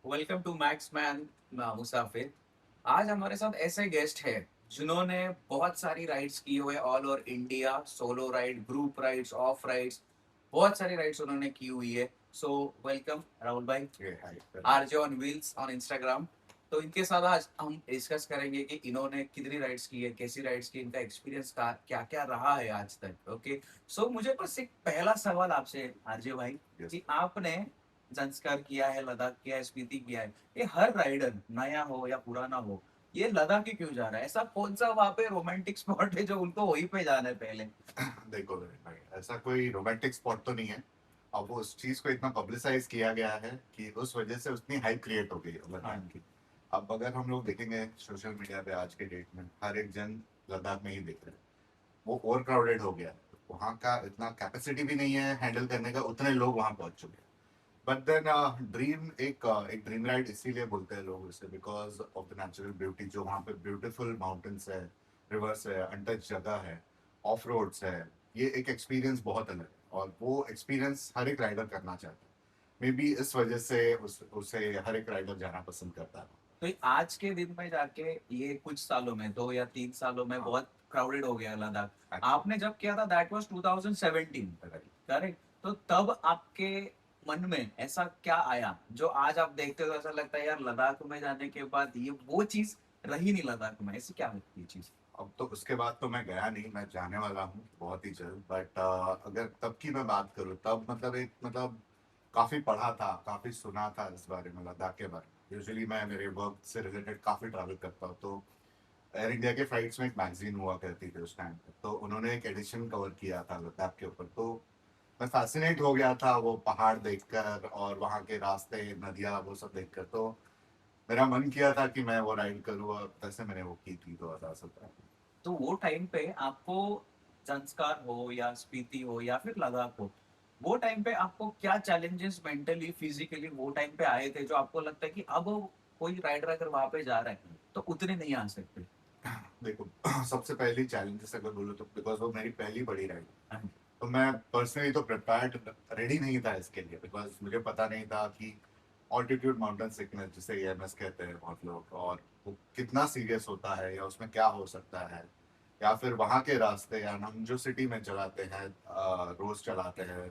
Welcome to max man मुसाफिर। आज हमारे साथ ऐसे गेस्ट है जिन्होंने बहुत सारी राइड्स की हुई है all over India. Solo ride, group rides, of rides, बहुत सारी राइड्स उन्होंने की हुई है। सो वेलकम राहुल भाई, RJ on wheels on Instagram. तो इनके साथ आज हम डिस्कस करेंगे कि इन्होंने कितनी राइड्स की है, कैसी राइड्स की, इनका एक्सपीरियंस का क्या क्या रहा है आज तक। ओके, सो मुझे बस एक पहला सवाल आपसे आरजे भाई, कि आपने संस्कार किया है, लद्दाख किया है, स्पीति किया है, ये हर राइडर नया हो या पुराना हो, ये लद्दाख ही क्यों जा रहा है? ऐसा कौन सा वहां पे रोमांटिक स्पॉट है जो उनको वहीं पे जाना है पहले? देखो भाई, ऐसा कोई रोमांटिक स्पॉट तो नहीं है। अब वो उस चीज को इतना पब्लिसाइज किया गया है कि उस वजह से उतनी हाइप क्रिएट हो गई है हाँ। लद्दाख की। अब अगर हम लोग देखेंगे सोशल मीडिया पे आज के डेट में हर एक जन लद्दाख में ही देख रहे हैं। वो ओवर क्राउडेड हो गया है। वहाँ का इतना कैपेसिटी भी नहीं है हैंडल करने का, उतने लोग वहाँ पहुंच चुके हैं। बट देन ड्रीम एक ड्रीम राइड इसीलिए बोलते हैं लोग इसे, because of the natural beauty जो वहाँ पे ब्यूटीफुल माउंटेन्स है, रिवर्स है, अनटच जगह है, ऑफ रोड्स है। ये एक एक्सपीरियंस बहुत अलग है और वो एक्सपीरियंस हर एक राइडर करना चाहता है। मे बी इस वजह से उसे हर एक राइडर जाना पसंद करता है। तो ये आज के दिन में जाके, ये कुछ सालों में, 2 या 3 सालों में हाँ, बहुत क्राउडेड हो गया लद्दाख। एक्चुअली आपने जब किया था दैट वाज 2017, करेक्ट? तो तब आपके मन में ऐसा क्या आया जो आज आप देखते हो तो ऐसा लगता है यार लद्दाख में जाने के बाद ये वो चीज रही नहीं लद्दाख में? ऐसी क्या होती है चीज? अब तो उसके बाद तो मैं गया नहीं, मैं जाने वाला हूँ बहुत ही जल्द। बट अगर तब की मैं बात करूँ तब मतलब काफी पढ़ा था, काफी सुना था इस बारे में, लद्दाख के बारे में। यूजुअली मैं मेरे वर्क से रिलेटेड काफी ट्रैवल करता हूँ, तो एयर इंडिया के फ्लाइट्स में एक मैगजीन हुआ करती थी उस टाइम पे, तो उन्होंने एक एडिशन कवर किया था लद्दाख के ऊपर। तो मैं फैसिनेट हो गया था वो पहाड़ देखकर और वहाँ के रास्ते, नदियाँ, वो सब देखकर। तो मेरा मन किया था कि मैं वो राइड करूँ और तैसे मैंने वो की थी 2017 में। तो वो टाइम पे आपको संस्कार हो या स्पीति हो या फिर लद्दाख हो, वो टाइम पे आपको क्या चैलेंजेस मेंटली फिजिकली वो टाइम पे आए थे जो आपको लगता है कि अब कोई राइडर अगर वहां पे जा रहा है तो उतने नहीं आ सकते? देखो, सबसे पहली चैलेंजेस अगर बोलूँ तो बिकॉज वो मेरी पहली बड़ी राइड, हाँ, तो मैं पर्सनली तो प्रिपेयर्ड रेडी नहीं था इसके लिए, बिकॉज मुझे पता नहीं था कि ऑल्टीट्यूड माउंटेन सिकनेस जिसे एएमएस कहते हैं बहुत लोग, और वो कितना सीरियस होता है या उसमें क्या हो सकता है। या फिर वहाँ के रास्ते, या हम जो सिटी में चलाते हैं, रोज चलाते हैं,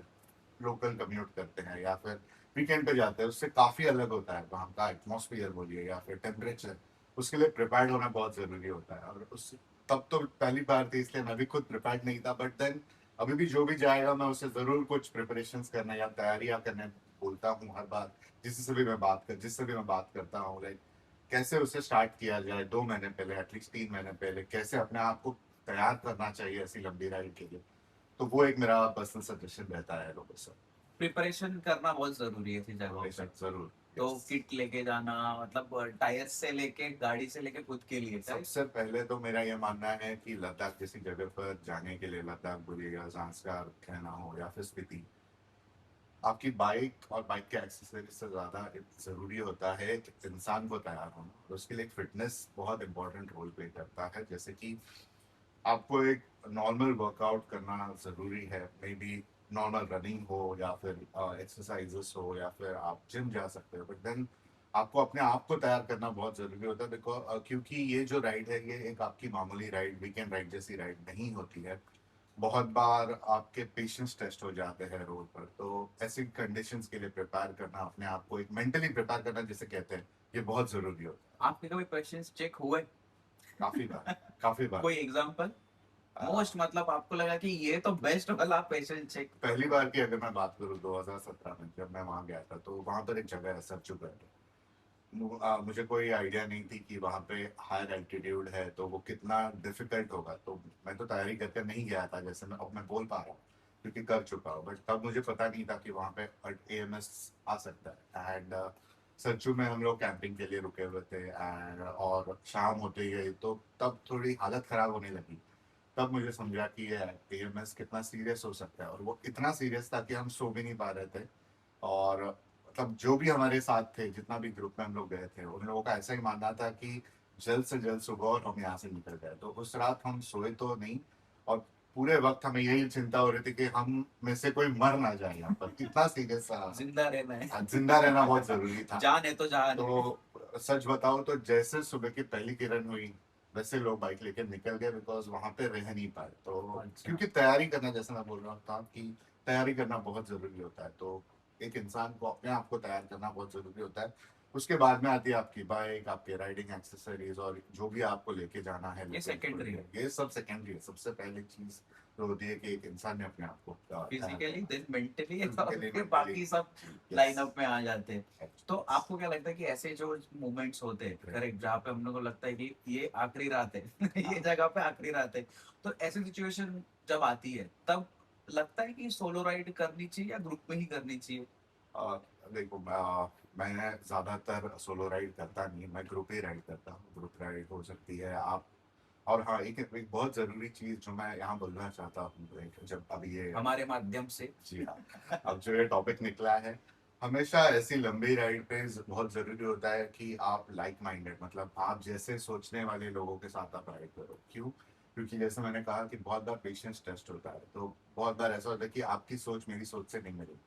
लोकल कम्यूट करते हैं, या फिर वीकेंड पे जाते हैं, उससे काफ़ी अलग होता है वहाँ का एटमॉस्फेयर बोलिए या फिर टेम्परेचर। उसके लिए प्रिपेयर्ड होना बहुत ज़रूरी होता है। और उस तब तो पहली बार थी इसलिए मैं भी खुद प्रिपेयर्ड नहीं था। बट देन अभी भी जो भी जाएगा मैं उसे ज़रूर कुछ प्रिपरेशंस करने या तैयारियां करने बोलता हूँ हर बार। जिससे भी मैं बात करता हूँ, लाइक कैसे उसे स्टार्ट किया जाए 2 महीने पहले, एटलीस्ट 3 महीने पहले, कैसे अपने आप को तैयार करना चाहिए ऐसी लंबी राइड के लिए। तो वो एक मेरा पर्सनल सजेशन रहता है लोगों से। प्रिपरेशन करना बहुत जरूरी है थी जगहों पे। बेशक जरूर। तो यस। किट लेके जाना, मतलब टायर्स से लेके गाड़ी से लेके खुद के लिए, करेक्ट? सबसे पहले तो मेरा ये मानना है कि लद्दाख जैसी जगह पर जाने के लिए, लद्दाख बोलिएगा, ज़ांस्कार कहना हो या फिर स्पीति, आपकी बाइक और बाइक के एक्सेसरीज से ज़्यादा ज़रूरी होता है कि इंसान को तैयार होना, और उसके लिए फिटनेस बहुत इंपॉर्टेंट रोल प्ले करता है। जैसे कि आपको एक नॉर्मल वर्कआउट करना ज़रूरी है, मे बी नॉर्मल रनिंग हो या फिर एक्सरसाइजेस हो या फिर आप जिम जा सकते हो। बट देन आपको अपने आप को तैयार करना बहुत ज़रूरी होता है। देखो, क्योंकि ये जो राइड है ये एक आपकी मामूली राइड, वीकेंड राइड जैसी राइड नहीं होती है। बहुत बार आपके पेशेंस टेस्ट हो जाते हैं रोड पर, तो ऐसी कंडीशंस के लिए प्रिपेयर करना, अपने आप को एक मेंटली प्रिपेयर करना जिसे कहते हैं, ये बहुत ज़रूरी होता है। आपके कभी पेशेंस चेक हुए? काफ़ी बार, काफ़ी बार। कोई एग्जांपल? आ, मोस्ट, मतलब आपको लगा कि ये तो बेस्ट वाला पेशेंस चेक? पहली बार की अगर मैं बात करूँ 2017 में जब मैं वहाँ गया था, तो वहाँ पर एक जगह है सरचू करके। मुझे कोई आइडिया नहीं थी कि वहाँ पे हायर एल्टीट्यूड है तो वो कितना डिफिकल्ट होगा। तो मैं तो तैयारी करके नहीं गया था, जैसे मैं अब मैं बोल पा रहा हूँ क्योंकि कर चुका हूँ। बट तब मुझे पता नहीं था कि वहाँ पे एएमएस आ सकता है। एंड सरचू में हम लोग कैंपिंग के लिए रुके हुए थे, एंड और शाम होते गई तो तब थोड़ी हालत खराब होने लगी। तब मुझे समझा कि ये एएमएस कितना सीरियस हो सकता है, और वो इतना सीरियस था कि हम सो भी नहीं पा रहे थे। और मतलब जो भी हमारे साथ थे, जितना भी ग्रुप में हम लोग गए थे, उन लोगों का ऐसा ही मानना था कि जल्द से जल्द सुबह और हम यहाँ से निकल गए। तो उस रात हम सोए तो नहीं, और पूरे वक्त हमें यही चिंता हो रही थी कि हम में से कोई मर ना जाए यहाँ पर, इतना सीरियस जिंदा रहना है। जिंदा रहना बहुत जरूरी था। जान है तो जान है। तो सच बताओ तो जैसे सुबह की पहली किरण हुई वैसे लोग बाइक लेके निकल गए, बिकॉज वहां पे रह नहीं पाए। तो अच्छा। क्योंकि तैयारी करना, जैसे मैं बोल रहा था कि तैयारी करना बहुत जरूरी होता है, तो एक इंसान को अपने आप को तैयार करना बहुत जरूरी होता है। उसके बाद में आती है आपकी बाइक, आपके राइडिंग एक्सेसरीज और जो भी आपको लेके जाना है ये लोकेशन सेकेंडरी पे, है। ये सब सेकेंडरी है। सबसे पहली चीज तो होती है कि एक इंसान ने अपने आप को तैयार फिजिकली करना, देन मेंटली, फिजिकली फिर मेंटली। बाकी सब यस। लाइनअप में आ जाते हैं। तो आपको क्या लगता है कि ऐसे जो मोमेंट्स होते हैं, करेक्ट, जहाँ पे हम लोग को लगता है कि ये आखिरी रात है ये जगह पे आखिरी रात है, तो ऐसी सिचुएशन जब आती है तब लगता है कि सोलो राइड करनी चाहिए या ग्रुप में ही करनी चाहिए? आ, देखो मैं ज्यादातर सोलो राइड करता नहीं, मैं ग्रुप ही राइड करता हूँ। ग्रुप राइड हो सकती है आप। और हाँ, एक बहुत जरूरी चीज जो मैं यहाँ बोलना चाहता हूँ, जब अभी ये, हमारे माध्यम से। जी हाँ, अब जो ये टॉपिक निकला है, हमेशा ऐसी लंबी राइड पे बहुत जरूरी होता है कि आप लाइक माइंडेड, मतलब आप जैसे सोचने वाले लोगों के साथ आप राइड करो। क्यों? क्योंकि जैसे मैंने कहा कि बहुत बार पेशेंस टेस्ट होता है, तो बहुत बार ऐसा होता है कि आपकी सोच मेरी सोच से नहीं मिली।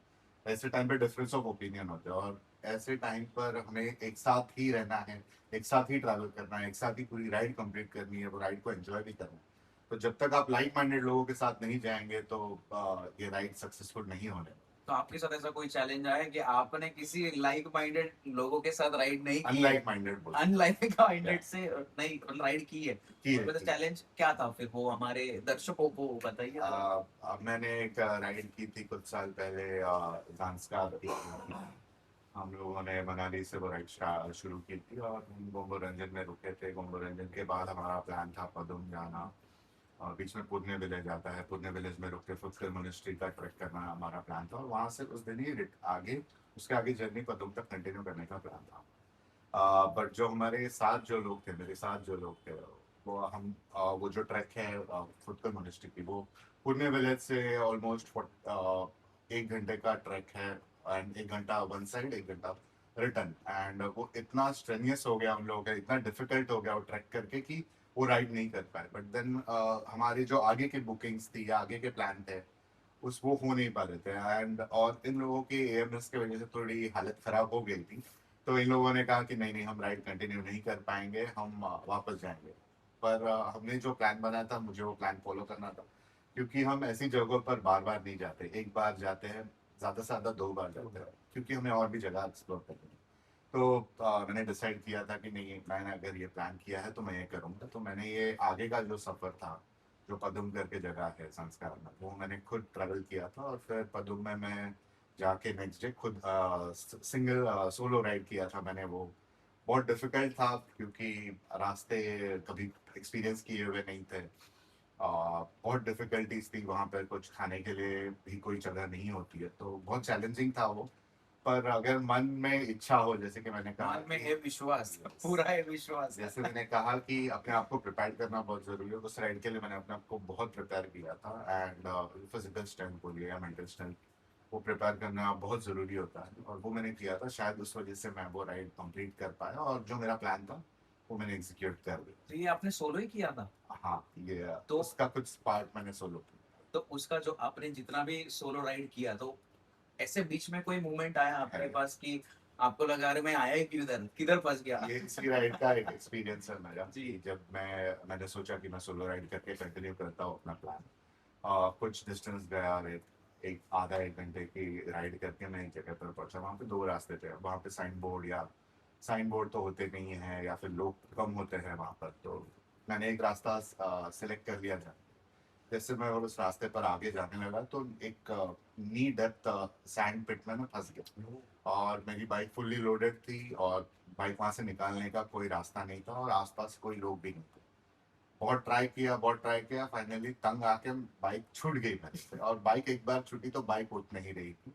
ऐसे टाइम पे डिफरेंस ऑफ ओपिनियन होते हैं, और ऐसे टाइम पर हमें एक साथ ही रहना है, एक साथ ही ट्रैवल करना है, एक साथ ही पूरी राइड कंप्लीट करनी है, वो राइड को एंजॉय भी करना है। तो जब तक आप लाइक माइंडेड लोगों के साथ नहीं जाएंगे तो ये राइड सक्सेसफुल नहीं होने। तो आपके साथ ऐसा कोई चैलेंज आया है कि आपने किसी लाइक माइंडेड लोगों के साथ राइड नहीं की है? अनलाइक माइंडेड बोल अनलाइक या माइंडेड से नहीं राइड की है? की और है मतलब की है। चैलेंज क्या था फिर, वो हमारे दर्शकों को बताइए जरा। अब मैंने एक राइड की थी कुछ साल पहले, जांस्कार की थी। हम लोगों ने मनाली से वो राइड शुरू की थी और हम गोम्बो रंजन में रुके थे। गोम्बो रंजन के बाद हमारा प्लान था पदुम जाना, और बीच में पुण्य विलेज आता है, पुण्य विलेज में रुक के फुटकर मोनेस्ट्री का ट्रैक करना हमारा प्लान था, और वहां से उस दिन ही आगे, उसके आगे जर्नी पदुम तक कंटिन्यू करने का प्लान था। बट जो हमारे साथ जो लोग थे, मेरे साथ जो लोग थे, वो हम वो जो ट्रैक है फुटकर मोनेस्ट्री की, वो पुण्य विलेज से ऑलमोस्ट 1 घंटे का ट्रैक है। एंड 1 घंटा वन साइड, 1 घंटा रिटर्न। एंड वो इतना स्ट्रेनियस हो गया हम लोगों का, इतना डिफिकल्ट हो गया वो ट्रैक करके कि वो राइड नहीं कर पाए। बट देन हमारी जो आगे की बुकिंग्स थी या आगे के प्लान थे, उस वो हो नहीं पा रहे थे। एंड और इन लोगों की एएमएस की वजह से थोड़ी हालत खराब हो गई थी। तो इन लोगों ने कहा कि नहीं नहीं, हम राइड कंटिन्यू नहीं कर पाएंगे, हम वापस जाएंगे। पर हमने जो प्लान बनाया था, मुझे वो प्लान फॉलो करना था, क्योंकि हम ऐसी जगहों पर बार बार नहीं जाते। एक बार जाते हैं, ज्यादा से ज्यादा 2 बार जाते हैं, क्योंकि हमें और भी जगह एक्सप्लोर करनी है। तो मैंने डिसाइड किया था कि नहीं, मैंने अगर ये प्लान किया है तो मैं ये करूँगा। तो मैंने ये आगे का जो सफ़र था, जो पदुम करके जगह है संस्कार में, वो मैंने खुद ट्रैवल किया था। और फिर पदुम में मैं जाके नेक्स्ट डे खुद सिंगल सोलो राइड किया था मैंने। वो बहुत डिफिकल्ट था, क्योंकि रास्ते कभी एक्सपीरियंस किए हुए नहीं थे। बहुत डिफिकल्टीज थी वहाँ पर, कुछ खाने के लिए भी कोई जगह नहीं होती है, तो बहुत चैलेंजिंग था वो। पर अगर मन में इच्छा हो, जैसे कि मैंने कहा मन में कि है विश्वास, yes, पूरा है विश्वास। जैसे मैंने कहा कि अपने आप को प्रिपेयर करना बहुत जरूरी है, उस राइड के लिए मैंने अपने आप को बहुत प्रिपेयर किया था। एंड फिजिकल स्ट्रेंथ बोलिए या मेंटल स्ट्रेंथ, वो प्रिपेयर करना बहुत ज़रूरी होता है, और वो मैंने किया था। शायद उस वजह से मैं वो राइड कंप्लीट कर पाया, और जो मेरा प्लान था वो मैंने एग्जीक्यूट कर तो ये आपने सोलो ही किया था? दिया। हाँ, ये तो उसका कुछ पार्ट मैंने सोलो किया। तो उसका जो आपने जितना भी सोलो राइड किया, तो ऐसे बीच में कोई मोमेंट आया आपके है। पास कि आपको लगा अरे मैं आया ही किधर किधर फंस गया? ये इसी राइड का एक एक्सपीरियंस है मेरा, जी। कि जब मैंने सोचा कि मैं सोलो राइड करके कंटिन्यू करता हूँ अपना प्लान। कुछ डिस्टेंस गया, और एक आधा 1 घंटे की राइड करके मैं एक जगह पर पहुंचा। वहाँ पे 2 रास्ते थे, वहाँ पे साइन बोर्ड तो होते नहीं है, या फिर लोग कम होते हैं वहाँ पर। तो मैंने एक रास्ता सिलेक्ट कर लिया था। जैसे मैं उस रास्ते पर आगे जाने लगा, तो एक नी डेप्थ सैंड पिट में मैं फंस गया, और मेरी बाइक फुल्ली लोडेड थी, और बाइक वहां से निकालने का कोई रास्ता नहीं था, और आसपास कोई लोग भी नहीं थे। बहुत ट्राई किया, फाइनली तंग आके बाइक छूट गई मेरे से। और बाइक एक बार छूटी तो बाइक उठ नहीं रही थी।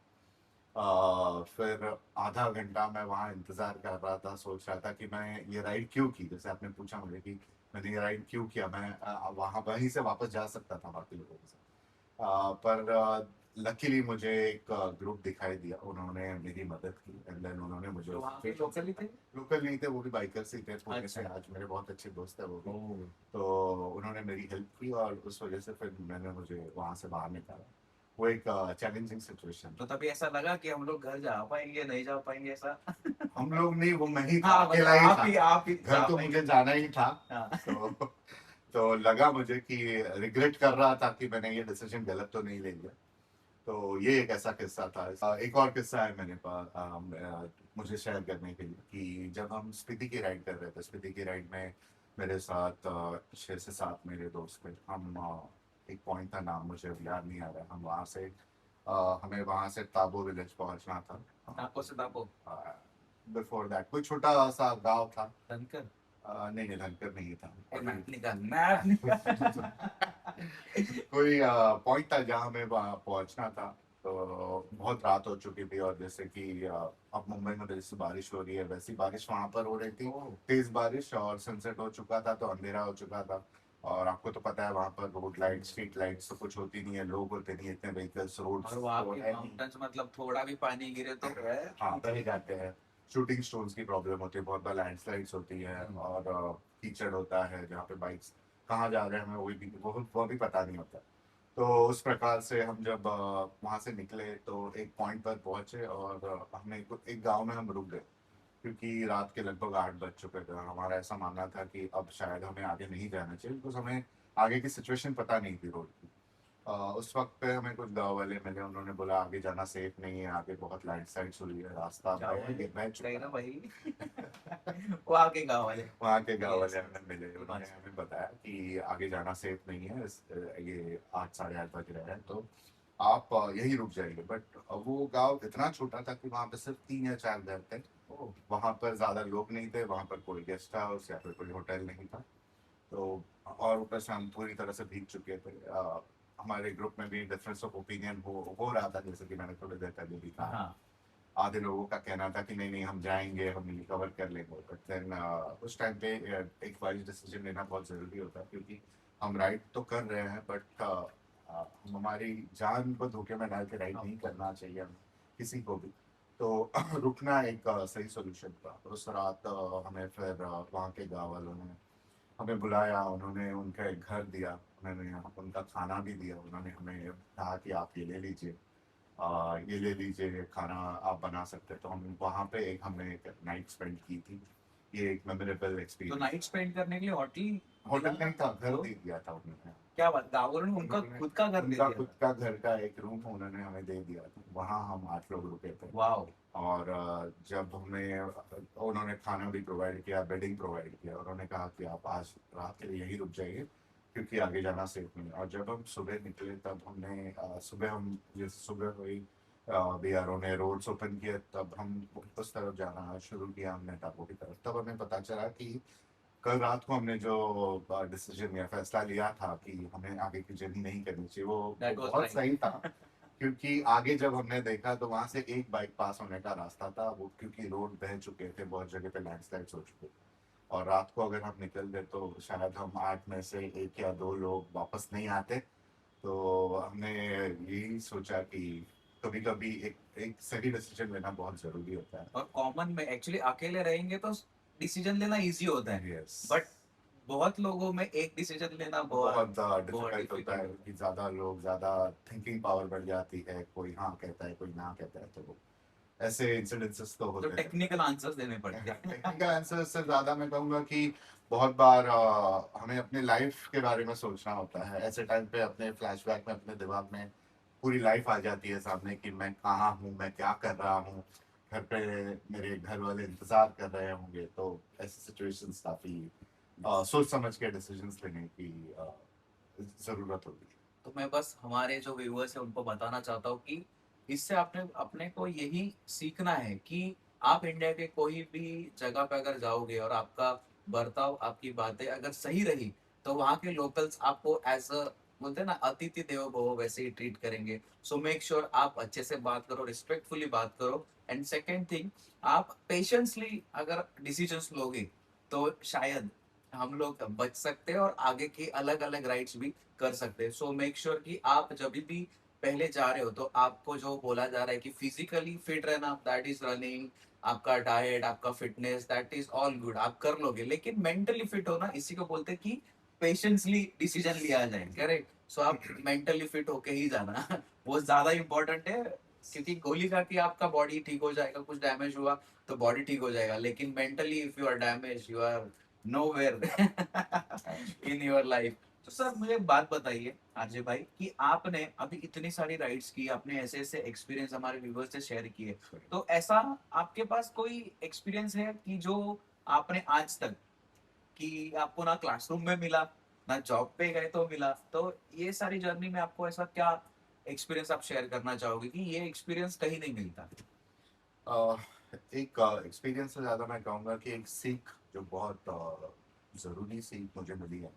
फिर आधा घंटा मैं वहाँ इंतजार कर रहा था, सोच रहा था कि मैं ये राइड क्यों की। जैसे आपने पूछा मुझे कि मैंने ये राइड क्यों किया, मैं वहाँ वहीं से वापस जा सकता था बाकी लोगों के साथ। पर लकीली मुझे एक ग्रुप दिखाई दिया, उन्होंने मेरी मदद की एंड देन उन्होंने मुझे तो वहाँ पे लोकल ही थे? लोकल नहीं थे, वो भी बाइकर्स ही थे पुणे से, अच्छा। आज मेरे बहुत अच्छे दोस्त है वो भी। ओह। तो उन्होंने मेरी हेल्प की और उस वजह से फिर मैंने मुझे वहां से बाहर निकाला। वो एक चैलेंजिंग सिचुएशन। तो तभी ऐसा लगा कि हम लोग घर जा पाएंगे नहीं जा पाएंगे ऐसा? हम लोग नहीं, वो मैं ही था, हाँ मतलब अकेला ही था। आप ही घर जा तो पाएंगे। मुझे जाना ही था। हाँ। तो तो लगा मुझे कि रिग्रेट कर रहा था कि मैंने ये डिसीजन गलत तो नहीं ले लिया। तो ये एक ऐसा किस्सा था। एक और किस्सा है मेरे पास, मुझे शेयर करने के लिए, कि जब हम स्पीति की राइड कर रहे थे, स्पीति की राइड में मेरे साथ 6 से 7 मेरे दोस्त थे। हम एक पॉइंट था, नाम मुझे अब याद नहीं आ रहा, हम वहाँ से हमें वहाँ से ताबो विलेज पहुँचना था। नाको से ताको। बिफोर दैट कोई छोटा सा गांव था। धनकर। नहीं नहीं, धनकर नहीं था अभी। मैप निकाल, मैप निकाल। कोई पॉइंट था जहाँ हमें वहाँ पहुंचना था। तो बहुत रात हो चुकी थी, और जैसे कि अब मुंबई में जैसे बारिश हो रही है, वैसी बारिश वहां पर हो रही थी। ओह। तेज बारिश, और सनसेट हो चुका था तो अंधेरा हो चुका था। और आपको तो पता है वहां पर रोड लाइट, स्ट्रीट लाइट्स तो कुछ होती नहीं है, लोग होते नहीं, इतने व्हीकल्स, रोड्स और वहाँ तो के है नहीं। माउंटेन्स मतलब थोड़ा भी पानी गिरे तो है। हाँ, बह जाते हैं। शूटिंग स्टोन्स की प्रॉब्लम होती है, बहुत बार लैंडस्लाइड्स होती है, और कीचड़ होता है जहाँ पे बाइक्स कहाँ जा रहे हैं हमें वो भी पता नहीं होता। तो उस प्रकार से हम जब वहाँ से निकले तो एक पॉइंट पर पहुंचे, और हमने एक गांव में हम रुक गए, क्योंकि रात के लगभग 8 बज चुके थे। हमारा ऐसा मानना था कि अब शायद हमें आगे नहीं जाना चाहिए, बिकॉज हमें आगे की सिचुएशन पता नहीं थी रोड की। उस वक्त पे हमें कुछ गांव वाले मिले, उन्होंने बोला आगे जाना सेफ नहीं है, आगे बहुत लैंडस्लाइड्स हुई है, रास्ता गाँव वाले बह चुका कहीं है। ना भाई। वो आगे गाँव वाले। वहाँ के गांव वाले यस। हमें मिले, उन्होंने हमें बताया कि आगे जाना सेफ नहीं है, ये 8 साढ़े 8 बज रहे हैं, तो आप यहीं रुक जाइए। बट वो गांव इतना छोटा था कि वहाँ पे सिर्फ 3 या 4 घर थे। वहाँ पर ज्यादा लोग नहीं थे, वहाँ पर कोई गेस्ट हाउस या फिर कोई होटल नहीं था। तो और ऊपर से हम पूरी तरह से भीग चुके थे। हमारे ग्रुप में भी डिफरेंस ऑफ ओपिनियन हो रहा था, जैसे कि मैंने थोड़ी देर पहले भी कहा। हाँ। आधे लोगों का कहना था कि नहीं नहीं, हम जाएंगे, हम रिकवर कर लेंगे। बट देन उस टाइम पे एक वाइज डिसीजन लेना बहुत ज़रूरी होता है, क्योंकि हम राइड तो कर रहे हैं, बट हम हमारी जान को धोखे में डाल के राइड नहीं करना चाहिए हमें, किसी को भी। तो रुकना एक सही सोल्यूशन था। उस रात हमें फिर वहाँ के गाँव वालों ने हमें बुलाया, उन्होंने उनका एक घर दिया, उन्होंने उनका खाना भी दिया, उन्होंने हमें कहा कि आप ये ले लीजिए, ये ले लीजिए, खाना आप बना सकते हैं। तो हम वहाँ पे हमने एक नाइट स्पेंड की थी। ये एक मेमोरेबल तो एक्सपीरियंस। नाइट स्पेंड करने के लिए होटल होटल नहीं था, घर तो दे दिया था उन्होंने। क्या बात, गाँव वालों ने उनका उन्होंने खुद का घर दे उनका दिया खुद था? का घर का एक रूम उन्होंने हमें दे दिया था, वहाँ हम 8 लोग रुके थे। वाह। और जब हमें उन्होंने खाना भी प्रोवाइड किया, बेडिंग प्रोवाइड किया, उन्होंने कहा कि आप आज रात के लिए यहीं रुक जाइए, क्योंकि आगे जाना सेफ नहीं है। और जब हम सुबह निकले तब हमने सुबह हम जैसे सुबह हुई, बीआरओ ने रोड्स ओपन किए, तब हम उस तरफ जाना शुरू किया, हमने टापू की तरफ। तब हमें पता चला कि कल रात को हमने जो डिसीजन या फैसला लिया था कि हमें आगे की जर्नी नहीं करनी चाहिए, वो दैट वाज बहुत सही था। राइट। क्योंकि आगे जब हमने देखा तो वहां से एक बाइक पास होने का रास्ता था, वो क्योंकि रोड बह चुके थे, बहुत जगह पे लैंडस्लाइड्स हो चुके थे। और रात को अगर हम निकल गए तो शायद हम 8 में से 1 या 2 लोग वापस नहीं आते। तो हमने यही सोचा कि कभी कभी एक सही डिसीजन लेना बहुत जरूरी होता है। और कॉमन में एक्चुअली अकेले रहेंगे तो डिसीजन लेना इजी होता है, यस। बट बहुत लोगों में एक डिसीजन लेना बहुत बहुत बहुत डिफिकल्ट होता है, डिफिकल्ट होता कि ज्यादा लोग, ज्यादा थिंकिंग पावर बढ़ जाती है, कोई हाँ कहता है, कोई ना कहता है, तो ऐसे इंसिडेंसेस तो है, तो होते हैं। टेक्निकल आंसर्स देने पड़ते हैं। टेक्निकल आंसर से ज्यादा मैं कहूंगा कि बहुत बार हमें अपने लाइफ के बारे में सोचना होता है। ऐसे टाइम पे अपने फ्लैशबैक में अपने दिमाग में पूरी लाइफ आ जाती है सामने, कि मैं कहाँ हूँ, मैं क्या कर रहा हूँ, घर पे मेरे घर वाले इंतजार कर रहे होंगे। तो ऐसी सिचुएशंस काफी सोच समझ के डिसीजंस लेने की जरूरत होती है। तो मैं बस हमारे जो व्यूअर्स है उनको बताना चाहता हूँ कि इससे आपने अपने को यही सीखना है कि आप इंडिया के कोई भी जगह पे अगर जाओगे और आपका बर्ताव, आपकी बातें अगर सही रही, तो वहाँ के लोकल्स आपको एज अ, बोलते हैं ना, अतिथि देवो भव, वैसे ही ट्रीट करेंगे। सो मेक श्योर आप अच्छे से बात करो, रिस्पेक्टफुली बात करो। एंड सेकेंड थिंग, आप पेशेंसली अगर डिसीजंस लोगे तो शायद हम लोग बच सकते हैं और आगे की अलग अलग राइड्स भी कर सकते हैं। सो मेक श्योर कि आप जब भी पहले जा रहे हो तो आपको जो बोला जा रहा है कि फिजिकली फिट रहना, दैट इज रनिंग, आपका डाइट, आपका fitness, that is all good, आप कर लोगे, लेकिन मेंटली फिट होना, इसी को बोलते हैं कि पेशेंसली डिसीजन लिया जाए, करेक्ट? सो आप मेंटली फिट होके ही जाना वो ज्यादा इंपॉर्टेंट है, क्योंकि गोली खा के आपका बॉडी ठीक हो जाएगा, कुछ डैमेज हुआ तो बॉडी ठीक हो जाएगा, लेकिन mentally if you are damage, you are nowhere in your life. तो सर मुझे एक बात बताइए आरजे भाई, कि आपने अभी इतनी सारी राइड्स की, आपने ऐसे ऐसे एक्सपीरियंस हमारे व्यूवर्स से शेयर किए, तो ऐसा आपके पास कोई एक्सपीरियंस है कि जो आपने आज तक, कि आपको ना क्लासरूम में मिला, ना जॉब पे गए तो मिला, तो ये सारी जर्नी में आपको ऐसा क्या एक्सपीरियंस आप शेयर करना चाहोगे कि ये एक्सपीरियंस कहीं नहीं मिलता? एक एक्सपीरियंस से ज़्यादा मैं कहूँगा कि एक सीख जो बहुत ज़रूरी सीख मुझे मिली है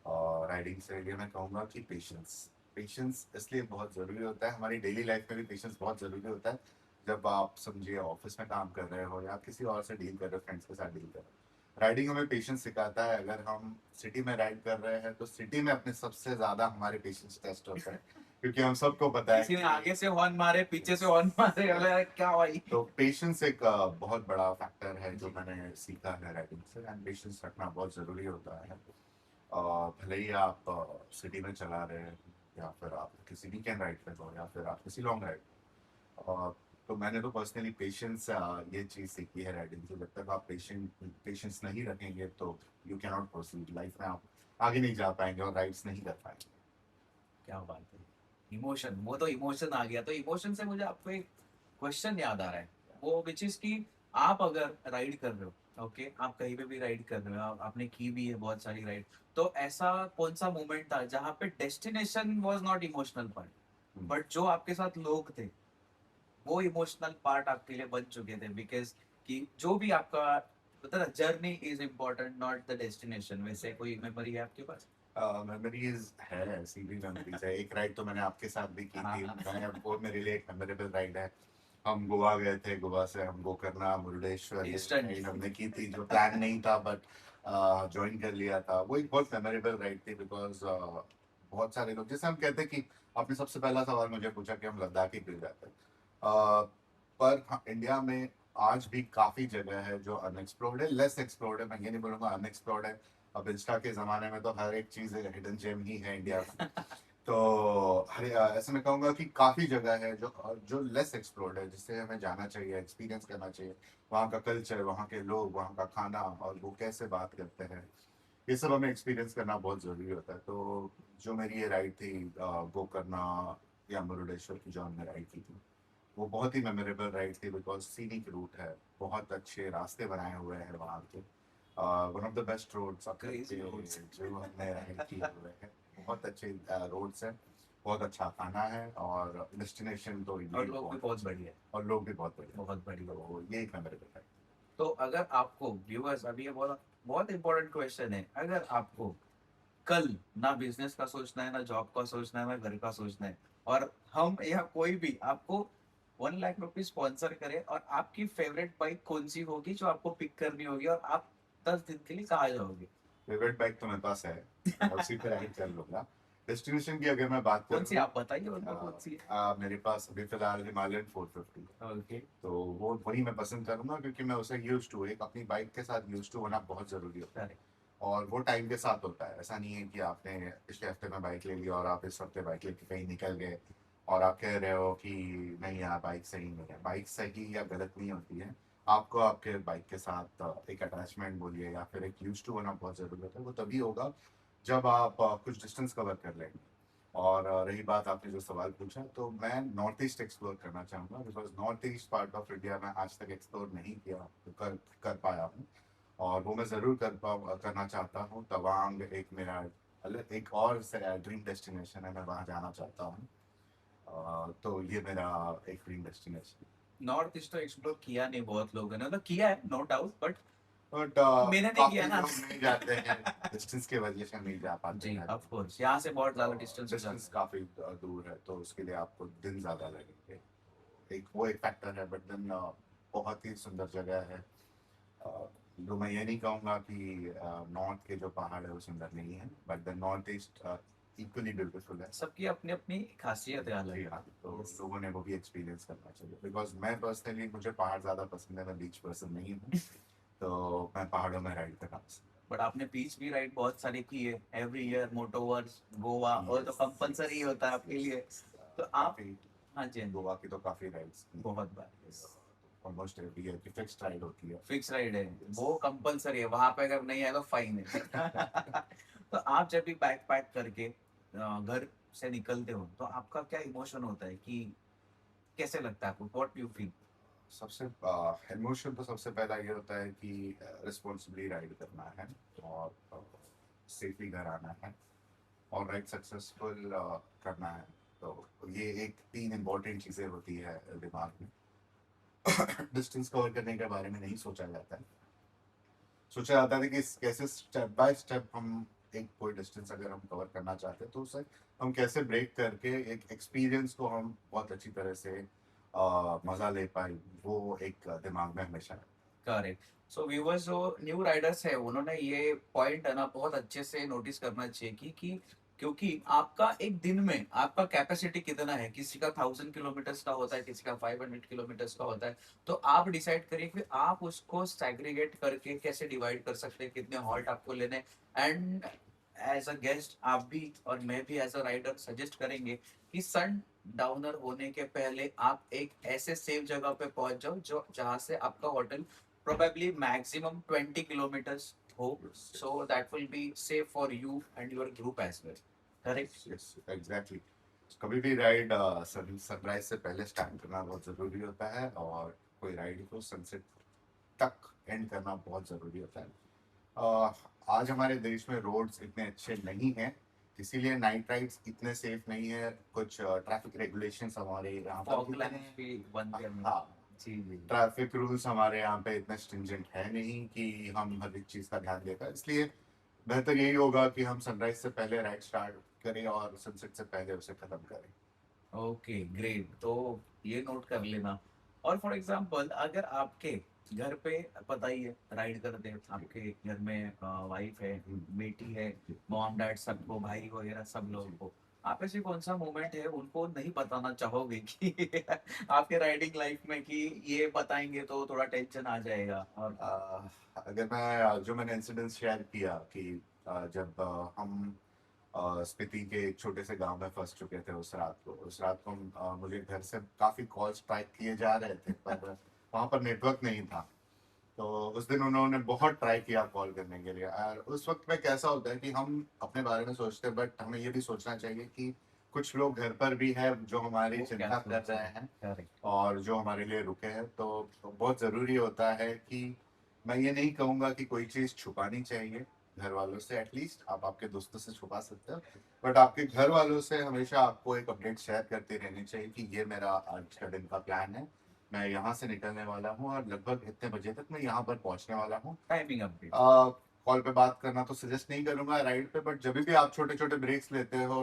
राइडिंग से, ये मैं कहूँगा कि पेशेंस। पेशेंस इसलिए बहुत ज़रूरी होता है, हमारी डेली लाइफ में भी पेशेंस बहुत ज़रूरी होता है। जब आप समझिए ऑफिस में काम कर रहे हो या आप किसी और से डील कर रहे हो, फ्रेंड्स के साथ डील कर रहे हो, राइडिंग हमें पेशेंस सिखाता है। अगर हम सिटी में राइड कर रहे हैं तो सिटी में अपने सबसे ज़्यादा हमारे पेशेंस टेस्ट होता है, क्योंकि हम सबको पता है किसी ने कि आगे से हॉर्न मारे, पीछे से हॉर्न मारे, अरे क्या भाई। तो पेशेंस एक बहुत बड़ा फैक्टर है जो मैंने सीखा है राइडिंग से। एंड पेशेंस रखना बहुत ज़रूरी होता है। भले ही आप सिटी में चला रहे हैं या फिर आप किसी वीकेंड राइड पे हो या फिर आप किसी लॉन्ग राइड, तो मैंने तो पर्सनली पेशेंस ये चीज़ सीखी है राइडिंग से। जब तक आप पेशेंस नहीं रखेंगे तो you can not proceed life में, आप आगे नहीं जा पाएंगे और राइड्स नहीं कर पाएंगे। क्या बात है, इमोशन, वो तो इमोशन आ गया, तो इमोशन से मुझे आपको एक क्वेश्चन याद आ रहा है, वो विच इज कि आप अगर राइड कर रहे हो, ओके, आप कहीं पे भी राइड कर रहे हो, आपने की भी है बहुत सारी राइड, तो ऐसा कौन सा मोमेंट था जहाँ पे destination was not emotional part, but जो आपके साथ लोग थे वो इमोशनल पार्ट आपके लिए बन चुके थे, बिकॉज कि जो भी आपका मतलब journey is important, not the destination, वैसे कोई मेमोरी है आपके पास? मेमोरीज है, ऐसी भी मेमोरीज है। एक राइड तो मैंने आपके साथ भी की हाँ थी, हाँ। मैंने वो मेरे लिए एक मेमोरेबल राइड है। हम गोवा गए थे, गोवा से हम गोकर्णा मुरुडेश्वर ये इंस्टेंट। राइड हमने की थी, जो प्लान नहीं था बट ज्वाइन कर लिया था। वो एक बहुत मेमोरेबल राइड थी बिकॉज बहुत सारे लोग, जैसे हम कहते हैं कि आपने सबसे पहला सवाल मुझे पूछा कि हम लद्दाख ही क्यों जाते हैं, पर हाँ, इंडिया में आज भी काफी जगह है जो अनएक्सप्लोर्ड है, लेस एक्सप्लोर्ड है। मैं ये नहीं बोलूंगा अनएक्सप्लोर्ड है, अब इंस्टा के जमाने में तो हर एक चीज हिडन जेम ही है इंडिया में। तो ऐसे मैं कहूंगा कि काफी जगह है जो जो लेस एक्सप्लोर्ड है, जिससे हमें जाना चाहिए, एक्सपीरियंस करना चाहिए। वहाँ का कल्चर, वहाँ के लोग, वहाँ का खाना और वो कैसे बात करते हैं, ये सब हमें एक्सपीरियंस करना बहुत जरूरी होता है। तो जो मेरी ये राइड थी गोकर्णा या मुरुडेश्वर की जो हमने राइड की थी, वो बहुत ही मेमोरेबल राइड थी बिकॉज सीनिक रूट है, बहुत अच्छे रास्ते बनाए हुए हैं वहाँ के। One of the best roads crazy roads. जो हमने राइड किए हुए हैं। बहुत अच्छे रोड्स हैं, बहुत अच्छा खाना है और डेस्टिनेशन तो और इंडीड लोग भी बहुत बहुत अच्छे हैं। बढ़िया, और लोग भी बहुत बढ़िया। बहुत बढ़िया। तो ये एक मेमोरेबल राइड। तो अगर आपको व्यूअर्स, अभी ये बहुत बहुत इंपॉर्टेंट क्वेश्चन है, अगर आपको कल ना बिजनेस का सोचना है, ना जॉब का सोचना है, ना घर का सोचना है, और हम या कोई भी आपको 1 लाख रुपीज स्पॉन्सर करे, और आपकी फेवरेट बाइक कौन सी होगी जो आपको पिक करनी होगी, और आप 10 दिन के लिए कहाँ जाओगे? फेवरेट बाइक तो मेरे पास है, मैं उसी पे राइड कर लूंगा। डेस्टिनेशन की अगर मैं बात कौन सी करूँ, आप बताइए, उनको कौन सी है? मेरे पास अभी फिलहाल हिमालयन 450 है। ओके। तो वो वही मैं पसंद करूंगा क्योंकि मैं उसे यूज टू, एक अपनी बाइक के साथ यूज टू होना बहुत जरूरी होता है। करेक्ट। और वो टाइम के साथ होता है, ऐसा नहीं है कि आपने पिछले हफ्ते में बाइक ले ली और आप इस हफ्ते बाइक लेके कहीं निकल गए और आप कह रहे हो कि नहीं यार बाइक सही नहीं है। बाइक सही या गलत नहीं होती है, आपको आपके बाइक के साथ एक अटैचमेंट बोलिए या फिर एक यूज टू होना बहुत जरूरी होता है। वो तभी होगा जब आप कुछ डिस्टेंस कवर कर लेंगे। और रही बात आपने जो सवाल पूछा, तो मैं नॉर्थ ईस्ट एक्सप्लोर करना चाहूँगा because north east part of India में आज तक एक्सप्लोर नहीं किया, तो कर पाया हूँ। और वो मैं ज़रूर करना चाहता हूँ। तवांग एक मेरा अलग एक और ड्रीम डेस्टिनेशन है, मैं वहाँ जाना चाहता हूँ। तो ये मेरा एक ड्रीम डेस्टिनेशन। नॉर्थ ईस्ट तो एक्सप्लोर किया नहीं बहुत लोगों ने, मतलब किया है नो डाउट, बट बट मैंने नहीं किया काफ़ी ना। लोग नहीं जाते हैं, डिस्टेंस की वजह से नहीं जा पाते जी हैं। ऑफ कोर्स, यहाँ से बहुत ज्यादा डिस्टेंस हो डिस्टेंस जाता काफ़ी दूर है तो उसके लिए आपको दिन ज़्यादा लगेंगे। एक वो एक फैक्टर है, बट देन बहुत ही सुंदर जगह है। जो मैं ये नहीं कहूँगा कि नॉर्थ के जो पहाड़ है वो सुंदर नहीं है, but the north east equally beautiful है। सबकी अपनी अपनी खासियत है अलग। जी हाँ, तो Yes. लोगों ने वो भी एक्सपीरियंस करना चाहिए, बिकॉज मैं पर्सनली, मुझे पहाड़ ज्यादा पसंद है, मैं बीच पर्सन नहीं हूँ, तो मैं पहाड़ों में राइड करना पसंद बट आपने बीच भी राइड बहुत सारी की है, एवरी ईयर मोटोवर्स गोवा, है। और तो कंपलसरी होता है आपके लिए। तो आप, काफी, हाँ जी हाँ जी, गोवा की तो काफी राइड्स की, बहुत बार। ऑलमोस्ट एवरी ईयर की फिक्स्ड राइड होती है। फिक्स राइड है, वो कंपलसरी है, वहां पे अगर नहीं आए तो फाइन है। तो आप जब भी बैग पैक करके घर से निकलते हो तो आपका क्या इमोशन होता है कि कैसे लगता है आपको, व्हाट यू फील? सबसे इमोशन तो सबसे पहला ये होता है कि रिस्पॉन्सिबली राइड करना है और सेफली घर आना है और राइड सक्सेसफुल करना है। तो ये एक तीन इम्पोर्टेंट चीज़ें होती है दिमाग में। डिस्टेंस कवर करने के बारे में नहीं सोचा जाता है, सोचा जाता है कि कैसे स्टेप बाय स्टेप हम एक कोई डिस्टेंस अगर हम कवर करना चाहते हैं तो उसे हम कैसे ब्रेक करके एक एक्सपीरियंस को हम बहुत अच्छी तरह से मजा ले पाए, वो एक दिमाग में हमेशा है। करेक्ट। सो व्यूवर्स जो न्यू राइडर्स है उन्होंने ये पॉइंट है ना बहुत अच्छे से नोटिस करना चाहिए कि क्योंकि आपका एक दिन में आपका कैपेसिटी कितना है, किसी का 1000 किलोमीटर्स का होता है, किसी का 500 किलोमीटर्स का होता है। तो आप डिसाइड करिए कि आप उसको सेग्रीगेट करके कैसे डिवाइड कर सकते हैं, कितने हॉल्ट आपको लेने। एंड एज अ गेस्ट आप भी और मैं भी एज अ राइडर सजेस्ट करेंगे कि सन डाउनर होने के पहले आप एक ऐसे सेफ जगह पे पहुंच जाओ जो जहां से आपका hotel probably maximum 20 kilometers ho, so that will be safe for you and your group as well, correct? Yes exactly. कभी भी राइड सनराइज से पहले स्टार्ट करना बहुत ज़रूरी होता है और कोई राइड को सनसेट तक एंड करना बहुत ज़रूरी होता है। अ, आज हमारे देश में रोड्स इतने अच्छे नहीं हैं, इसीलिए नाइट राइड्स इतने सेफ नहीं है। कुछ ट्रैफिक रेगुलेशंस हमारे यहाँ पर फॉग भी लैंप्स भी बंद करने, हाँ, जी जी। ट्रैफिक रूल्स हमारे यहाँ पे इतने स्ट्रिंजेंट है नहीं कि हम हर एक चीज़ का ध्यान दें, इसलिए बेहतर यही होगा कि हम सनराइज से पहले राइड स्टार्ट करें और सनसेट से पहले उसे खत्म करें। ओके ग्रेट, तो ये नोट कर लेना। और फॉर एग्जांपल अगर आपके घर पे, पता ही है राइड करते हैं, आपके घर में वाइफ है, बेटी है, मॉम डैड सबको, भाई वगैरह सब लोगों को, आप ऐसे कौन सा मोमेंट है उनको नहीं बताना चाहोगे कि आपके राइडिंग लाइफ में कि ये बताएंगे तो थोड़ा टेंशन आ जाएगा? और अगर मैं जो मैंने इंसिडेंट शेयर किया कि जब हम स्पीति के एक छोटे से गांव में फंस चुके थे, उस रात को मुझे घर से काफ़ी कॉल्स ट्राई किए जा रहे थे, पर वहाँ पर नेटवर्क नहीं था। तो उस दिन उन्होंने बहुत ट्राई किया कॉल करने के लिए, और उस वक्त में कैसा होता है कि हम अपने बारे में सोचते हैं, बट हमें ये भी सोचना चाहिए कि कुछ लोग घर पर भी है जो हमारी वो क्या चिंता कर सोच रहे रहे हैं हैं, करेक्ट। और जो हमारे लिए रुके हैं। तो बहुत ज़रूरी होता है कि मैं ये नहीं कहूँगा कि कोई चीज़ छुपानी चाहिए घर वालों से, एटलीस्ट आप आपके दोस्तों से छुपा सकते हो, बट आपके घर वालों से हमेशा आपको एक अपडेट शेयर करते रहनी चाहिए कि ये मेरा आज का दिन का प्लान है, मैं यहाँ से निकलने वाला हूँ और लगभग इतने बजे तक मैं यहाँ पर पहुँचने वाला हूँ। Timing update. कॉल पे बात करना तो सजेस्ट नहीं करूंगा राइड पे, बट जब भी आप छोटे छोटे ब्रेक्स लेते हो,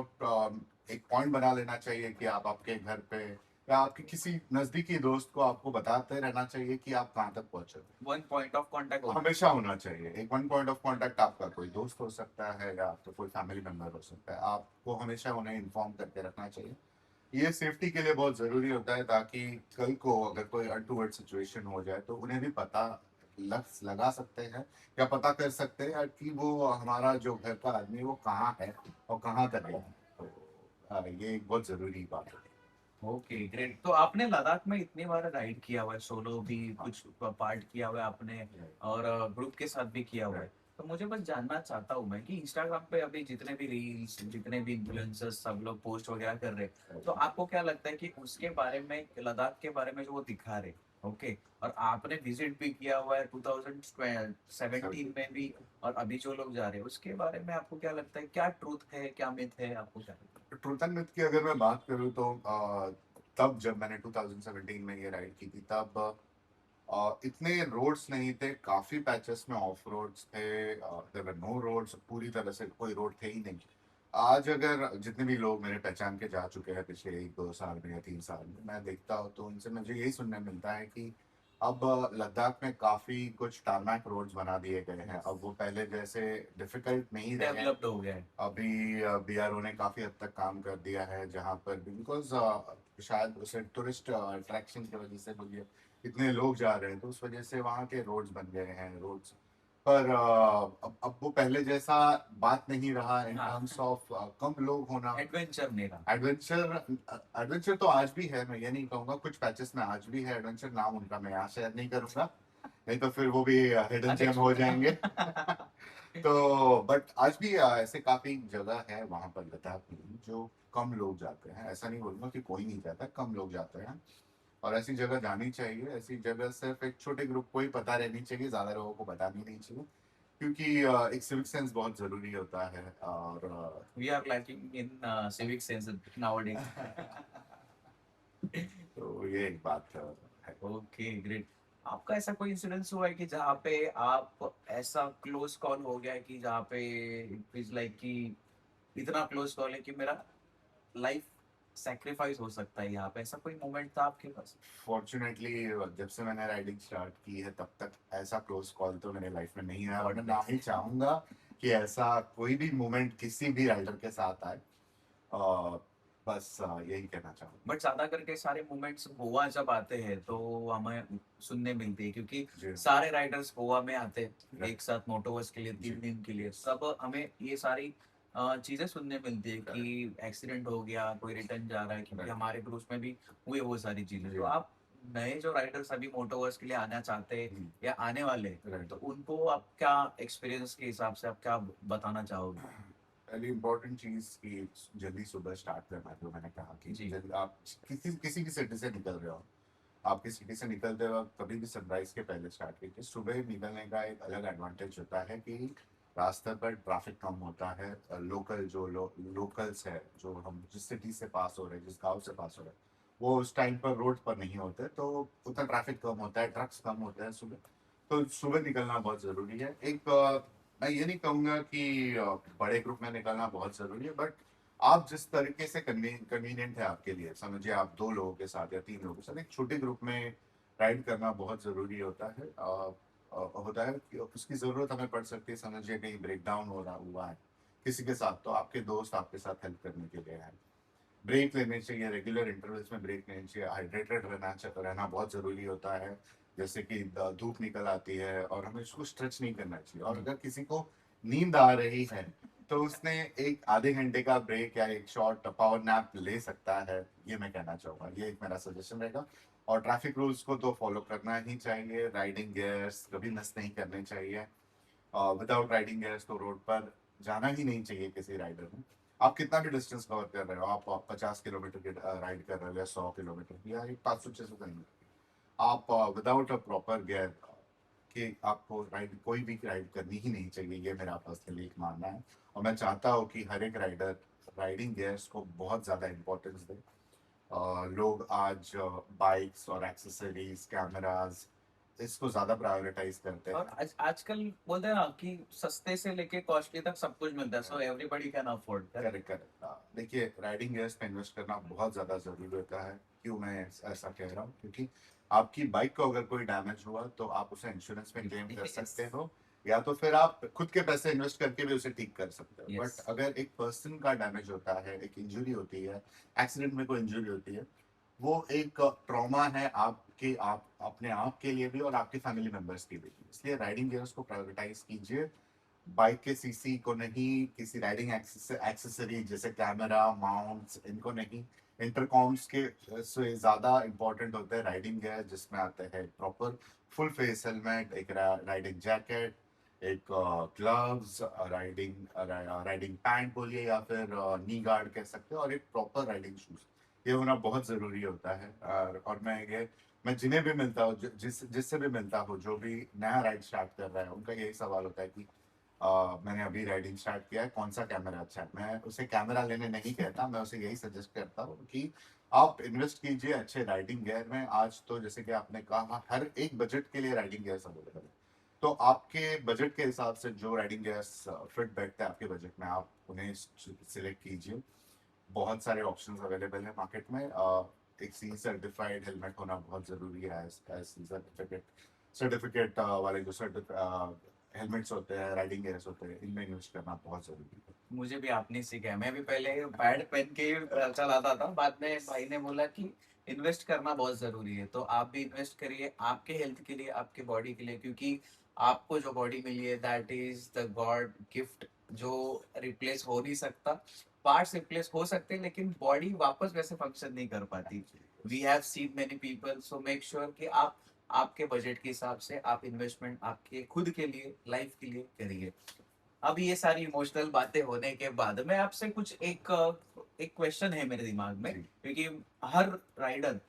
एक पॉइंट बना लेना चाहिए कि आप आपके घर पे या आपके किसी नजदीकी दोस्त को आपको बताते रहना चाहिए कि आप कहाँ तक पहुंचे। वन पॉइंट ऑफ कांटेक्ट होना। हमेशा होना चाहिए एक वन पॉइंट ऑफ कांटेक्ट, आपका कोई दोस्त हो सकता है या तो कोई फैमिली मेंबर हो सकता है, आपको हमेशा उन्हें इन्फॉर्म करके रखना चाहिए। ये सेफ्टी के लिए बहुत ज़रूरी होता है, ताकि कल को अगर कोई अनटूवर्ड सिचुएशन हो जाए तो उन्हें भी पता लगा सकते हैं या पता कर सकते हैं कि वो हमारा जो घर का आदमी वो कहाँ है और कहाँ कर रहा है। तो ये एक बहुत ज़रूरी बात है। Okay great. तो आपने लद्दाख में इतनी बार राइड किया हुआ है, सोलो भी हाँ। कुछ पार्ट किया हुआ है आपने, और ग्रुप के साथ भी किया हुआ है। तो मुझे बस जानना चाहता हूँ मैं कि इंस्टाग्राम पे अभी जितने भी रील्स, जितने भी इन्फ्लुएंसर्स सब लोग पोस्ट वगैरह कर रहे हैं, तो आपको क्या लगता है कि उसके बारे में, लद्दाख के बारे में जो वो दिखा रहे, ओके, और आपने विजिट भी किया हुआ है 2017 में भी, और अभी जो लोग जा रहे हैं उसके बारे में आपको क्या लगता है, क्या ट्रूथ है क्या मिथ है, आपको क्या लगता ट्रूथ एंड मिथ की अगर मैं बात करूँ तो तब जब मैंने 2017 में ये राइड की थी, तब इतने रोड्स नहीं थे, काफी पैचेस में ऑफ रोड्स थे, देयर वर नो रोड्स, पूरी तरह से कोई रोड थे ही नहीं। आज अगर जितने भी लोग मेरे पहचान के जा चुके हैं पिछले 1-2 साल में या 3 साल में, मैं देखता हूँ तो उनसे मुझे यही सुनने मिलता है कि अब लद्दाख में काफी कुछ टारमैक रोड्स बना दिए गए हैं, अब वो पहले जैसे डिफिकल्ट नहीं रहे। डेवलप्ड हो गया है। अभी बीआरओ ने काफी हद तक काम कर दिया है, जहाँ पर बिकॉज शायद उसे टूरिस्ट अट्रैक्शन की वजह से बोलिए इतने लोग जा रहे हैं, तो उस वजह से वहाँ के रोड्स बन गए हैं रोड्स। पर अब वो पहले जैसा बात नहीं रहा इन हाँ, टर्म्स ऑफ कम लोग होना। एडवेंचर नहीं रहा। एडवेंचर एडवेंचर तो आज भी है, मैं ये नहीं कहूंगा, कुछ पैचेस में आज भी है एडवेंचर, नाम उनका मैं यहाँ शेयर नहीं करूंगा, नहीं तो फिर वो भी हिडन अरे जेम हो जाएंगे। तो बट आज भी ऐसे काफी जगह है वहां पर लद्दाख में जो कम लोग जाते हैं, ऐसा नहीं बोलूंगा कि कोई नहीं जाता, कम लोग जाते हैं। और ऐसी जगह जानी चाहिए, ऐसी जगह सिर्फ एक छोटे ग्रुप को ही पता रहनी चाहिए, ज्यादा लोगों को बतानी नहीं चाहिए, क्योंकि एक सिविक सेंस बहुत जरूरी होता है। और we are lacking in civic sense nowadays. तो ये एक बात है। Okay, great. आपका ऐसा कोई इंसिडेंस हुआ है कि जहाँ पे आप ऐसा क्लोज कॉल हो गया है कि जहाँ पे इट इज लाइक कि इतना क्लोज कॉल है कि मेरा लाइफ सैक्रिफाइस हो सकता है यहाँ पे, ऐसा कोई मोमेंट था आपके पास? फॉर्चुनेटली जब से मैंने राइडिंग स्टार्ट की है तब तक ऐसा क्लोज कॉल तो मेरे लाइफ में नहीं आया, और गॉड मैं ना ही ब्लेस। चाहूंगा कि ऐसा कोई भी मोमेंट किसी भी राइडर के साथ आए। अ, बस यही कहना चाहूंगा। बट ज्यादा करके सारे मोमेंट्स गोवा जब आते हैं तो हमें सुनने मिलते हैं, क्योंकि जी सारे राइडर्स गोवा में आते हैं right, एक साथ मोटोवर्स के लिए जी 3 दिन के लिए, सब हमें ये सारी चीजें सुनने मिलती है कि एक्सीडेंट हो गया, कोई रिटर्न जा रहा है, क्योंकि right, हमारे ग्रुप में भी हुए वो सारी चीजें। जी तो आप नए जो राइडर्स अभी मोटोवर्स के लिए आना चाहते हैं या आने वाले हैं, राइट। तो उनको आप क्या एक्सपीरियंस के हिसाब से आप क्या बताना चाहोगे? पहली इम्पोर्टेंट चीज कि जल्दी सुबह स्टार्ट करना है, जो मैंने कहा कि जी। जल्दी आप किसी किसी भी सिटी से निकल रहे हो, आपकी सिटी से निकलते वक्त कभी भी सनराइज के पहले स्टार्ट कीजिए। सुबह निकलने का एक अलग एडवांटेज होता है कि रास्ते पर ट्रैफिक कम होता है, लोकल जो लोकल्स है, जो हम जिस सिटी से पास हो रहे हैं, जिस गांव से पास हो रहे हैं, वो उस टाइम पर रोड पर नहीं होते, तो उतना ट्रैफिक कम होता है, ट्रक्स कम होते हैं सुबह। तो सुबह निकलना बहुत जरूरी है। एक मैं ये नहीं कहूंगा कि बड़े ग्रुप में निकलना बहुत जरूरी है, बट आप जिस तरीके से कन्वीनियंट है आपके लिए, समझिए आप 2 लोगों के साथ या 3 लोगों के साथ एक छोटे ग्रुप में राइड करना बहुत जरूरी होता है। होता है कि उसकी जरूरत हमें पड़ सकती है, समझिए कहीं ब्रेक डाउन हो रहा हुआ है किसी के साथ, तो आपके दोस्त आपके साथ हेल्प करने के लिए है। ब्रेक लेने चाहिए, रेगुलर इंटरवल्स में ब्रेक लेनी चाहिए, हाइड्रेटेड रहना बहुत जरूरी होता है। जैसे कि धूप निकल आती है और हमें उसको स्ट्रेच नहीं करना चाहिए, और अगर किसी को नींद आ रही है तो उसने एक आधे घंटे का ब्रेक या एक शॉर्ट पावर नैप ले सकता है, ये मैं कहना चाहूंगा, ये एक मेरा सजेशन रहेगा। और ट्रैफिक रूल्स को तो फॉलो करना ही चाहिए, राइडिंग गियर्स कभी मिस नहीं करने चाहिए। विदाउट राइडिंग गियर्स तो रोड पर जाना ही नहीं चाहिए किसी राइडर को। आप कितना भी डिस्टेंस कवर कर रहे हो, आप 50 किलोमीटर की राइड कर रहे हो या 100 किलोमीटर या एक 500-600 किलोमीटर, आप विदाउट अ प्रॉपर गियर कि आपको राइड कोई भी राइड करनी ही नहीं चाहिए, ये मेरा पर्सनली एक मानना है। और मैं चाहता हूँ कि हर एक राइडर राइडिंग गियर्स को बहुत ज़्यादा इंपॉर्टेंस दे। लोग आज बाइक्स और एक्सेसरीज कैमराज इसको ज़्यादा प्रायोरिटाइज करते और हैं। आजकल बोलते हैं ना कि सस्ते से लेके कॉस्टली तक सब कुछ मिलता है, so everybody can afford. Correct correct, देखिए राइडिंग गियर्स पे इन्वेस्ट करना बहुत ज़्यादा ज़रूरी होता है। क्यों मैं ऐसा कह रहा हूँ, क्योंकि आपकी बाइक को अगर कोई डैमेज हुआ तो आप उसे इंश्योरेंस में क्लेम कर सकते हो, या तो फिर आप खुद के पैसे इन्वेस्ट करके भी उसे ठीक कर सकते हो। यस। बट अगर एक पर्सन का डैमेज होता है, एक इंजरी होती है, एक्सीडेंट में कोई इंजरी होती है, वो एक ट्रॉमा है आपके, आप अपने आप के लिए भी और आपके फैमिली मेंबर्स के लिए भी। इसलिए राइडिंग गियर्स को प्रायोरिटाइज कीजिए, बाइक के सीसी को नहीं, किसी राइडिंग एक्सेसरी जैसे कैमरा माउंट्स इनको नहीं। इंटरकॉम्स के से ज्यादा इंपॉर्टेंट होते हैं राइडिंग गियर, जिसमें आते हैं प्रॉपर फुल फेस हेलमेट, एक राइडिंग जैकेट, एक ग्लव्स, राइडिंग राइडिंग पैंट बोलिए या फिर नी गार्ड कह सकते हो, और एक प्रॉपर राइडिंग शूज, ये होना बहुत जरूरी होता है। और मैं जिन्हें भी मिलता हूँ, जिससे भी मिलता हूँ, जो भी नया राइड स्टार्ट कर रहा है, उनका यही सवाल होता है कि मैंने अभी राइडिंग स्टार्ट किया है, कौन सा कैमरा अच्छा है। मैं उसे कैमरा लेने नहीं कहता, मैं उसे यही सजेस्ट करता हूँ कि आप इन्वेस्ट कीजिए अच्छे राइडिंग गियर में। आज तो जैसे कि आपने कहा, हर एक बजट के लिए राइडिंग गियर्स अवेलेबल है, तो आपके बजट के हिसाब से जो राइडिंग गियर्स फिट बैठते हैं आपके बजट में, आप उन्हें सिलेक्ट कीजिए। बहुत सारे ऑप्शंस अवेलेबल है मार्केट में। एक सी सर्टिफाइड हेलमेट होना बहुत जरूरी है, एज सर्टिफिकेट वाले जो हेलमेट्स होते हैं, राइडिंग गेयर्स होते हैं, इनमें इन्वेस्ट करना बहुत जरूरी है। मुझे भी आपने सिखाया, मैं भी पहले पैड पहन के ही चलाता था, बाद में भाई ने बोला कि इन्वेस्ट करना बहुत जरूरी है, तो आप भी इन्वेस्ट करिए आपके हेल्थ के लिए, आपके बॉडी के लिए, क्योंकि आपको जो बॉडी मिली है that is the God gift, जो रिप्लेस हो नहीं सकता। पार्ट्स रिप्लेस हो सकते हैं लेकिन बॉडी वापस वैसे फंक्शन नहीं कर पाती। We have seen many people, so make sure कि आप आपके बजट के हिसाब से आप इन्वेस्टमेंट आपके खुद के लिए, लाइफ के लिए करिए। अब ये सारी इमोशनल बातें होने के बाद मैं आपसे कुछ एक क्वेश्चन है मेरे दिमाग में, जी। क्योंकि हर राइडर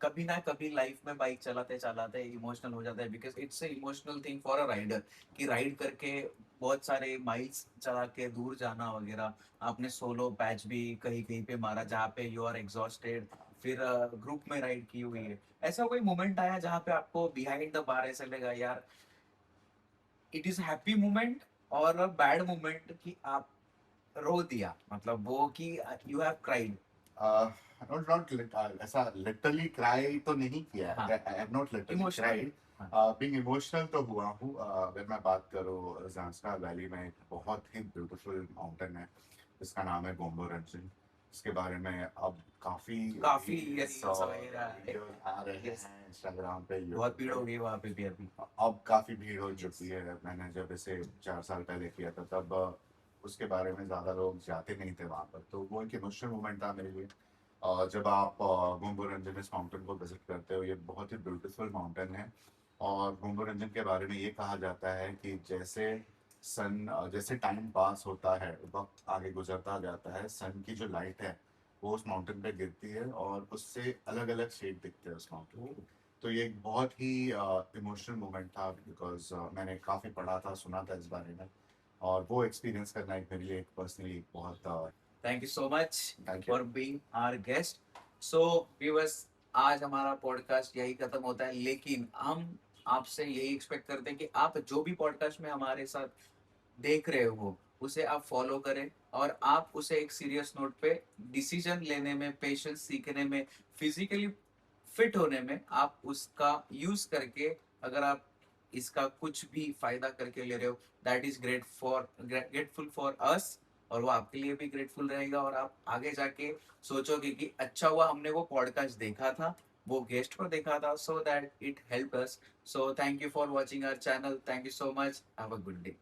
कभी ना कभी लाइफ में बाइक चलाते चलाते इमोशनल हो जाता है, because it's a emotional thing for a rider कि राइड करके बहुत सारे माइल्स चला के दूर जाना वगैरह। आपने सोलो पैच भी कहीं कहीं पे मारा जहाँ पे यू आर एग्जॉस्टेड, फिर ग्रुप में राइड की हुई है। ऐसा कोई मोमेंट आया जहाँ पे आपको बिहाइंड द बार ऐसा लगा यार इट इज हैप्पी मोमेंट और बैड मोमेंट कि आप रो दिया, मतलब वो कि you have cried? Not not ऐसा लिटरली क्राई तो नहीं किया हाँ, है, I have not literally emotional. Cried. हाँ, बीइंग इमोशनल तो हुआ हूँ। अगर मैं बात करूँ, ज़ांस्कार वैली में एक बहुत ही ब्यूटीफुल माउंटेन है जिसका नाम है गोम्बो रंजन। इसके बारे में अब काफी काफी रील्स रील्स और वगैरह है। वीडियोस आ रहे Yes, हैं इंस्टाग्राम पे, बहुत यूट्यूब भीड़ पे। हो गई वहां पे भी अभी। अब काफी भीड़ हो Yes. चुकी है। मैंने जब इसे 4 साल पहले किया था तब उसके बारे में ज्यादा लोग जाते नहीं थे वहां पर, तो वो एक इमोशनल मोमेंट था मेरे लिए। जब आप गोम्बो रंजन इस माउंटेन को विजिट करते हो, ये बहुत ही ब्यूटीफुल माउंटेन है। और गोम्बो रंजन के बारे में ये कहा जाता है कि जैसे टाइम पास होता है, वक्त आगे गुजरता जाता है, सन की जो लाइट है वो उस माउंटेन पे गिरती है और उससे अलग अलग शेड दिखते हैं उस माउंटेन के। तो ये एक बहुत ही इमोशनल मोमेंट था, बिकॉज मैंने काफ़ी पढ़ा था, सुना था इस बारे में, और वो एक्सपीरियंस करना एक मेरे लिए एक पर्सनली बहुत। Thank you so much thank you. For being our guest. So viewers, आज हमारा पॉडकास्ट यही खत्म होता है, लेकिन हम आपसे यही एक्सपेक्ट करते हैं कि आप जो भी पॉडकास्ट में हमारे साथ देख रहे हो उसे आप फॉलो करें, और आप उसे एक सीरियस नोट पे डिसीजन लेने में, पेशेंस सीखने में, फिजिकली फिट होने में आप उसका यूज करके, अगर आप इसका कुछ भी फायदा करके ले रहे हो, that is grateful for us, और वो आपके लिए भी ग्रेटफुल रहेगा, और आप आगे जाके सोचोगे कि अच्छा हुआ हमने वो पॉडकास्ट देखा था, वो गेस्ट को देखा था, so that it help us. So thank you for watching our channel, thank you so much, have a good day.